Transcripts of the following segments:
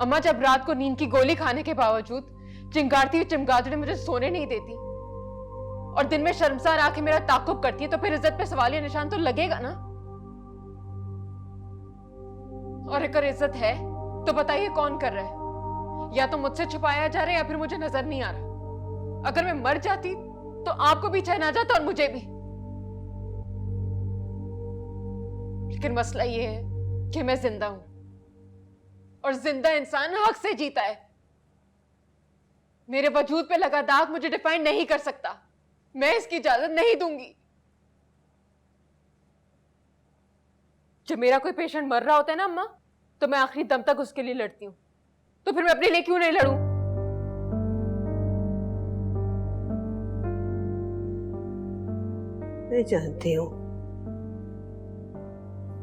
अम्मा जब रात को नींद की गोली खाने के बावजूद चिंगारती हुई चमगादड़ मुझे सोने नहीं देती और दिन में शर्मसार आके मेरा ताकुब करती है, तो फिर इज्जत पे सवालिया निशान तो लगेगा ना। और अगर इज्जत है तो बताइए कौन कर रहा है? या तो मुझसे छुपाया जा रहा है या फिर मुझे नजर नहीं आ रहा। अगर मैं मर जाती तो आपको भी चैन आ जाता और मुझे भी। लेकिन मसला ये है कि मैं जिंदा हूं और जिंदा इंसान हक से जीता है। मेरे वजूद पे लगा दाग मुझे डिफाइन नहीं कर सकता। मैं इसकी इजाजत नहीं दूंगी। जब मेरा कोई पेशेंट मर रहा होता है ना अम्मा, तो मैं आखिरी दम तक उसके लिए लड़ती हूं। तो फिर मैं अपने लिए क्यों नहीं लड़ूं? मैं जानती हूँ,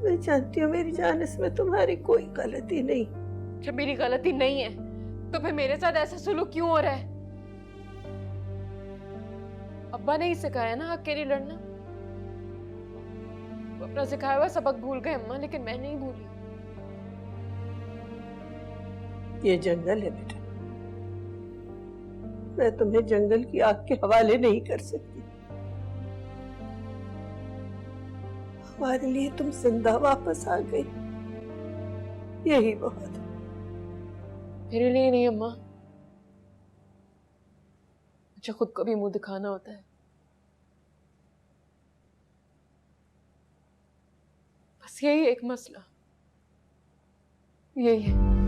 मैं जानती हूँ मेरी जान, इसमें तुम्हारी कोई गलती नहीं। जब मेरी गलती नहीं है तो फिर मेरे साथ ऐसा सुलूक क्यों हो रहा है? अब्बा ने ही सिखाया ना हक के लिए लड़ना। वो अपना सिखाया हुआ सबक भूल गए अम्मा, लेकिन मैं नहीं भूली। ये जंगल है बेटा, मैं तुम्हें जंगल की आग के हवाले नहीं कर सकती। हमारे लिए तुम जिंदा वापस आ गई, यही बहुत है। मेरे लिए नहीं अम्मा, मुझे खुद को भी मुंह दिखाना होता है। बस यही एक मसला, यही है।